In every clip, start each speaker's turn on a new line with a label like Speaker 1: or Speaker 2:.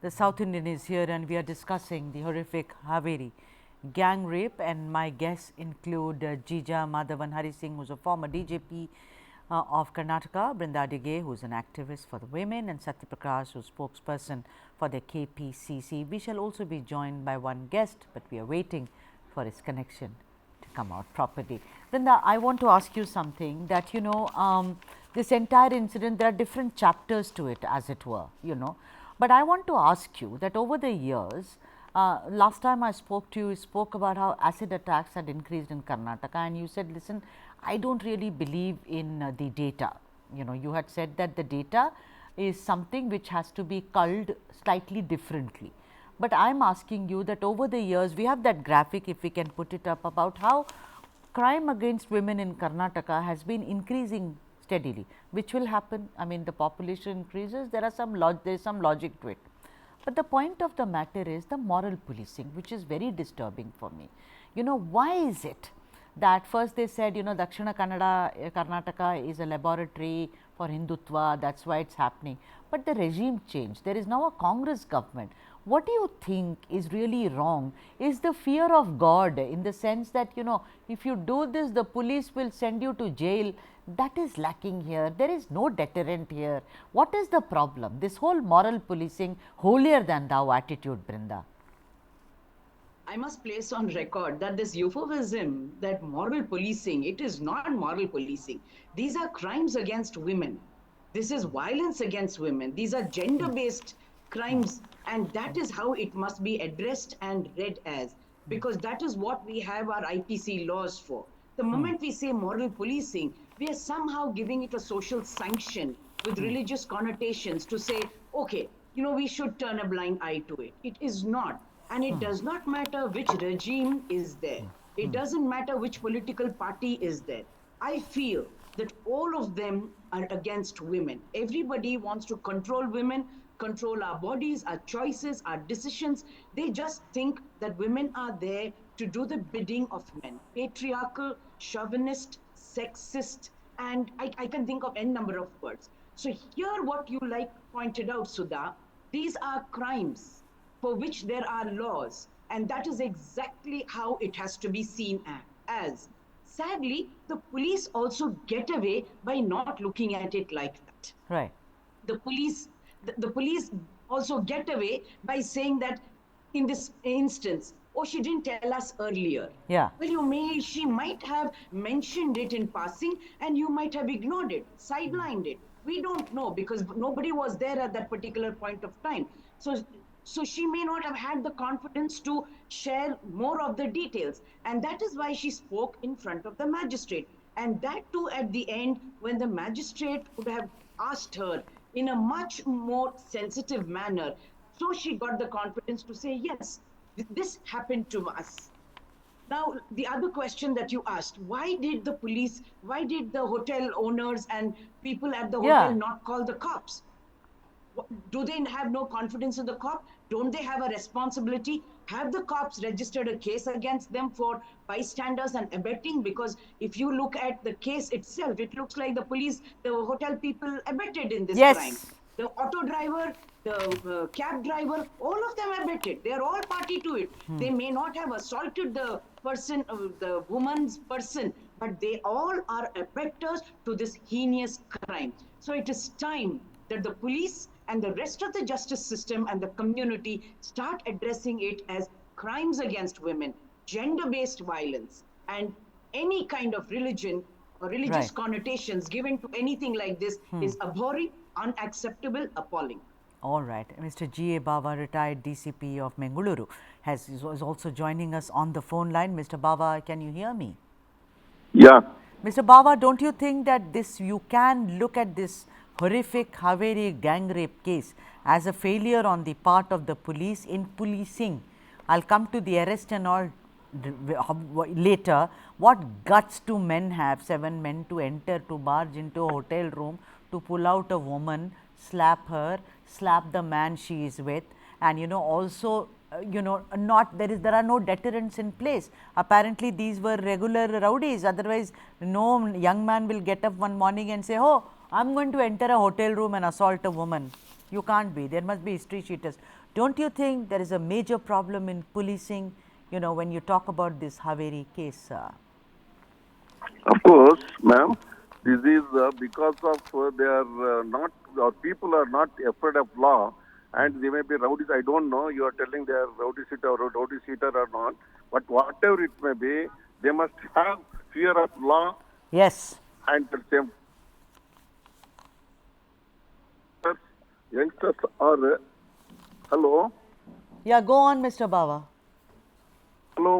Speaker 1: The South Indian is here and we are discussing the horrific Haveri gang rape, and my guests include Jija Madhavan Hari Singh, who is a former DJP of Karnataka, Brinda Dige, who is an activist for the women, and Satya Prakash, who is spokesperson for the KPCC. We shall also be joined by one guest, but we are waiting for his connection to come out properly. Brinda, I want to ask you something that, this entire incident, there are different chapters to it, as it were, But I want to ask you that over the years, last time I spoke to you, you spoke about how acid attacks had increased in Karnataka, and you said, listen, I don't really believe in the data. You had said that the data is something which has to be culled slightly differently. But I am asking you that over the years, we have that graphic, if we can put it up, about how crime against women in Karnataka has been increasing steadily, which will happen. I mean, the population increases, there is some logic to it. But the point of the matter is the moral policing, which is very disturbing for me. Why is it that first they said, Dakshina Kannada, Karnataka is a laboratory for Hindutva, that is why it is happening. But the regime changed. There is now a Congress government. What do you think is really wrong? Is the fear of God, in the sense that, if you do this, the police will send you to jail? That is lacking here. There is no deterrent here. What is the problem? This whole moral policing, holier than thou attitude, Brinda.
Speaker 2: I must place on record that this euphemism, that moral policing, it is not moral policing. These are crimes against women. This is violence against women. These are gender-based crimes, and that is how it must be addressed and read as, because that is what we have our IPC laws for. The moment we say moral policing, we are somehow giving it a social sanction with religious connotations to say, okay, we should turn a blind eye to it. It is not. And it does not matter which regime is there. It doesn't matter which political party is there. I feel that all of them are against women. Everybody wants to control women, control our bodies, our choices, our decisions. They just think that women are there to do the bidding of men. Patriarchal, chauvinist, sexist, and I can think of n number of words. So here what you pointed out, Sudha, these are crimes for which there are laws, and that is exactly how it has to be seen as. Sadly, the police also get away by not looking at it like that.
Speaker 1: Right.
Speaker 2: The police also get away by saying that in this instance, oh, she didn't tell us earlier.
Speaker 1: Yeah.
Speaker 2: Well, she might have mentioned it in passing, and you might have ignored it, sidelined it. We don't know, because nobody was there at that particular point of time. So she may not have had the confidence to share more of the details. And that is why she spoke in front of the magistrate. And that too at the end, when the magistrate would have asked her in a much more sensitive manner. So she got the confidence to say, yes, this happened to us. Now, the other question that you asked, why did the hotel owners and people at the hotel not call the cops? Do they have no confidence in the cop? Don't they have a responsibility? Have the cops registered a case against them for bystanders and abetting? Because if you look at the case itself, it looks like the hotel people abetted in this crime. The auto driver, the cab driver, all of them abetted. They are all party to it. They may not have assaulted the person, the woman's person, but they all are abettors to this heinous crime. So it is time that the police and the rest of the justice system and the community start addressing it as crimes against women, gender-based violence, and any kind of religion or religious connotations given to anything like this is abhorrent, unacceptable, appalling.
Speaker 1: All right. Mr. G. A. Bava, retired DCP of Mengaluru, is also joining us on the phone line. Mr. Bava, can you hear me?
Speaker 3: Yeah.
Speaker 1: Mr. Bava, don't you think that you can look at this horrific Haveri gang rape case as a failure on the part of the police in policing? I'll come to the arrest and all later. What guts do men have, 7 men, to enter, to barge into a hotel room, to pull out a woman, slap her, slap the man she is with, and also there are no deterrents in place. Apparently these were regular rowdies, otherwise no young man will get up one morning and say, oh, I'm going to enter a hotel room and assault a woman. You can't be. There must be history cheaters. Don't you think there is a major problem in policing, when you talk about this Haveri case?
Speaker 3: Of course, ma'am. This is because of they are not, or people are not afraid of law, and they may be rowdies. I don't know. You are telling they are rowdy sheeter or not, but whatever it may be, they must have fear of law,
Speaker 1: Yes.
Speaker 3: and the same youngsters are. Hello.
Speaker 1: Yeah, go on, Mr. Bawa.
Speaker 3: Hello.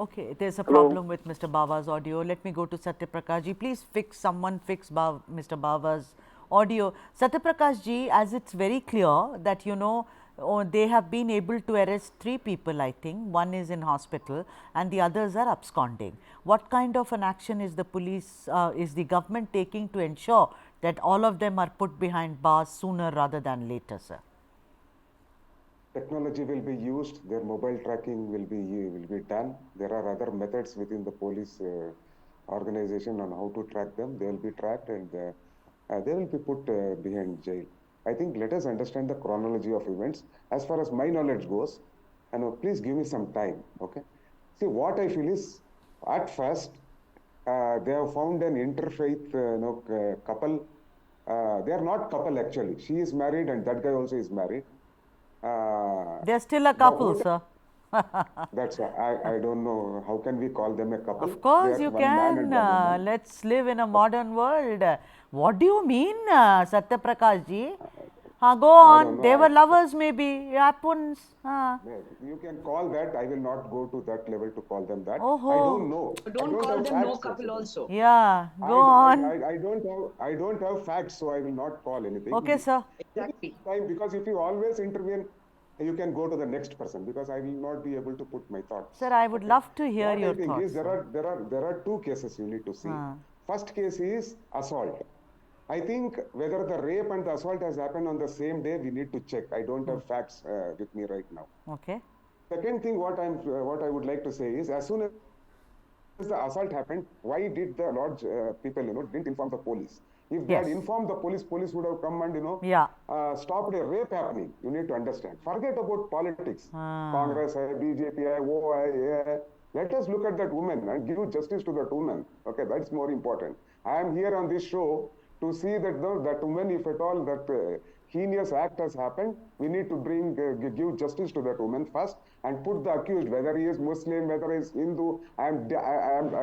Speaker 1: Okay, there's a
Speaker 3: Hello.
Speaker 1: problem with Mr. Bawa's audio. Let me go to Satyaprakash ji. Please someone fix Mr. Bawa's audio. Satyaprakash ji, as it's very clear that, they have been able to arrest 3 people, I think. One is in hospital and the others are absconding. What kind of an action is the police, is the government taking to ensure that all of them are put behind bars sooner rather than later, sir?
Speaker 4: Technology will be used, their mobile tracking will be done. There are other methods within the police organization on how to track them. They will be tracked and they will be put behind jail. I think let us understand the chronology of events. As far as my knowledge goes, and please give me some time, okay? See, what I feel is, at first, they have found an interfaith couple. They are not couple actually. She is married and that guy also is married.
Speaker 1: They're still a couple, sir.
Speaker 4: That's I don't know how can we call them a couple.
Speaker 1: Of course you can. Let's live in a modern world. What do you mean, Satyaprakash ji? Go on. They were lovers, maybe. It happens.
Speaker 4: You can call that. I will not go to that level to call them that.
Speaker 1: Oh,
Speaker 4: I don't know.
Speaker 2: Don't call them no couple also.
Speaker 1: Yeah, go on.
Speaker 4: I don't have facts, so I will not call anything.
Speaker 1: Okay, sir.
Speaker 2: Exactly.
Speaker 4: Because if you always intervene, you can go to the next person, because I will not be able to put my thoughts.
Speaker 1: Sir, I would love to hear your
Speaker 4: I think
Speaker 1: thoughts.
Speaker 4: is there are 2 cases you need to see. First case is assault. I think whether the rape and the assault has happened on the same day, we need to check. I don't have facts with me right now.
Speaker 1: Okay.
Speaker 4: Second thing, what I would like to say is, as soon as the assault happened, why did the lodge people didn't inform the police? If they had informed the police, police would have come and stopped a rape happening. You need to understand. Forget about politics. Congress, BJP, OI. Let us look at that woman and give justice to that woman. Okay, that's more important. I am here on this show to see that that woman, if at all that heinous act has happened, we need to give justice to that woman first and put the accused, whether he is Muslim, whether he is Hindu, I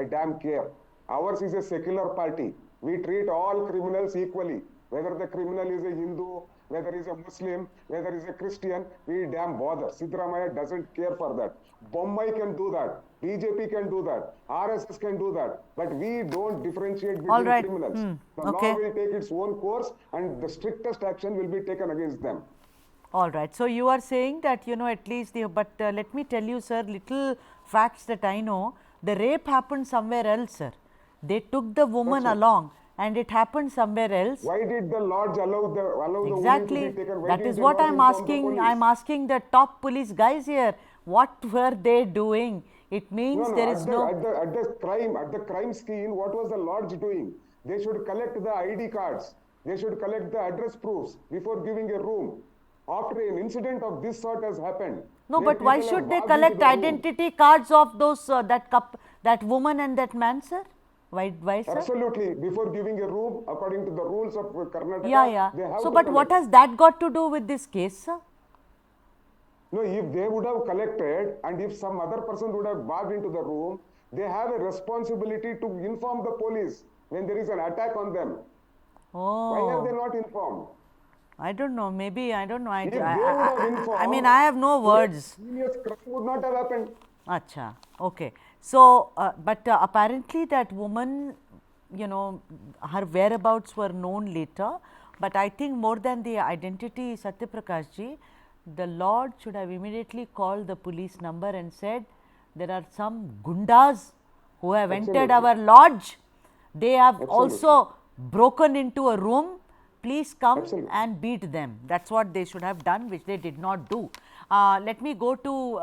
Speaker 4: damn care. Ours is a secular party. We treat all criminals equally. Whether the criminal is a Hindu, whether he's a Muslim, whether he's a Christian, we damn bother. Siddaramiah doesn't care for that. Bombay can do that. BJP can do that. RSS can do that. But we don't differentiate between criminals. The law will take its own course and the strictest action will be taken against them.
Speaker 1: All right. So, you are saying that, at least, but let me tell you, sir, little facts that I know. The rape happened somewhere else, sir. They took the woman along and it happened somewhere else.
Speaker 4: Why did the lodge allow the
Speaker 1: woman to be taken? That is what I am asking. I am asking the top police guys here. What were they doing? It means there is no.
Speaker 4: At the crime scene, what was the lodge doing? They should collect the ID cards. They should collect the address proofs before giving a room. After an incident of this sort has happened.
Speaker 1: No, but why should they collect identity cards of those that woman and that man, sir? Why, sir?
Speaker 4: Absolutely. Before giving a room, according to the rules of Karnataka,
Speaker 1: they have so, but what has that got to do with this case, sir?
Speaker 4: No, if they would have collected and if some other person would have barged into the room, they have a responsibility to inform the police when there is an attack on them.
Speaker 1: Oh.
Speaker 4: Why are they not informed?
Speaker 1: I don't know. Maybe, I don't know. I
Speaker 4: mean,
Speaker 1: I have no words.
Speaker 4: Serious crime would not have happened.
Speaker 1: Acha. Okay. So, but apparently that woman, her whereabouts were known later. But I think more than the identity, Satyaprakash ji, the Lord should have immediately called the police number and said, there are some gundas who have entered our lodge. They have also broken into a room. Please come and beat them. That's what they should have done, which they did not do. Let me go to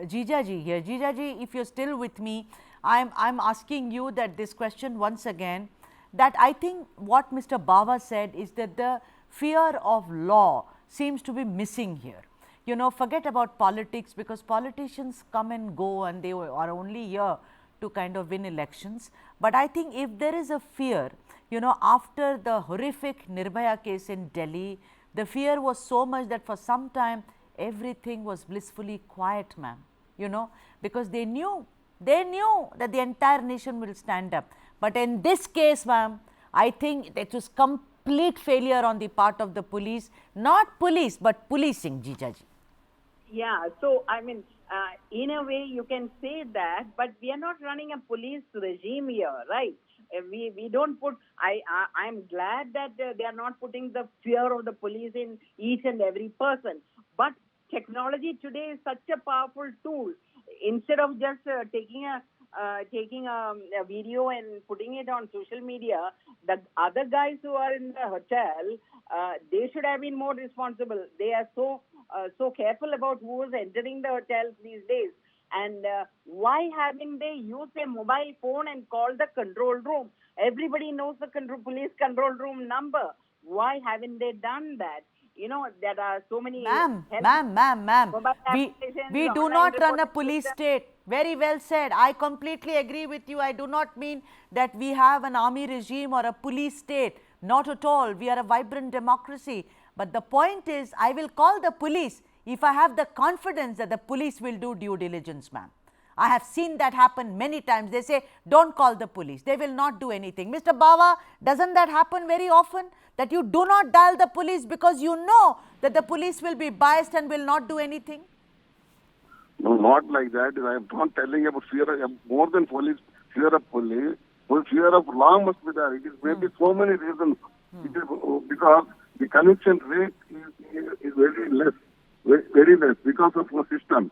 Speaker 1: Jijaji here. Jijaji, if you're still with me, I'm asking you that this question once again, that I think what Mr. Bawa said is that the fear of law seems to be missing here. You know, forget about politics, because politicians come and go and they are only here to kind of win elections. But I think if there is a fear, you know, after the horrific Nirbhaya case in Delhi, the fear was so much that for some time everything was blissfully quiet, ma'am, you know, because they knew that the entire nation will stand up. But in this case, ma'am, I think it was complete failure on the part of the police, not police, but policing, Jijaji.
Speaker 5: Yeah, so I mean, in a way you can say that, but we are not running a police regime here, right? We don't put, I'm glad that they are not putting the fear of the police in each and every person. But technology today is such a powerful tool. Instead of just taking a video and putting it on social media, the other guys who are in the hotel, they should have been more responsible. They are so careful about who is entering the hotels these days. And why haven't they used a mobile phone and called the control room? Everybody knows the police control room number. Why haven't they done that? You know, there are so many...
Speaker 1: Ma'am, we do not run a police state. Very well said. I completely agree with you. I do not mean that we have an army regime or a police state. Not at all. We are a vibrant democracy. But the point is, I will call the police if I have the confidence that the police will do due diligence, ma'am. I have seen that happen many times. They say, don't call the police. They will not do anything. Mr. Bawa, doesn't that happen very often? That you do not dial the police because you know that the police will be biased and will not do anything?
Speaker 3: No, not like that. I am not telling about fear. More than police, fear of police. Fear of law must be there. It is maybe so many reasons. It is because the conviction rate is very less. Very less because of the system.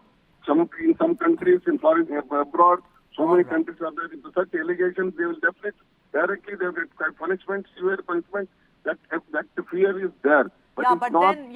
Speaker 3: In some countries, in foreign abroad, so many countries are there. If such allegations, they will definitely directly they will get punishment, severe punishment. That fear is there.
Speaker 1: But then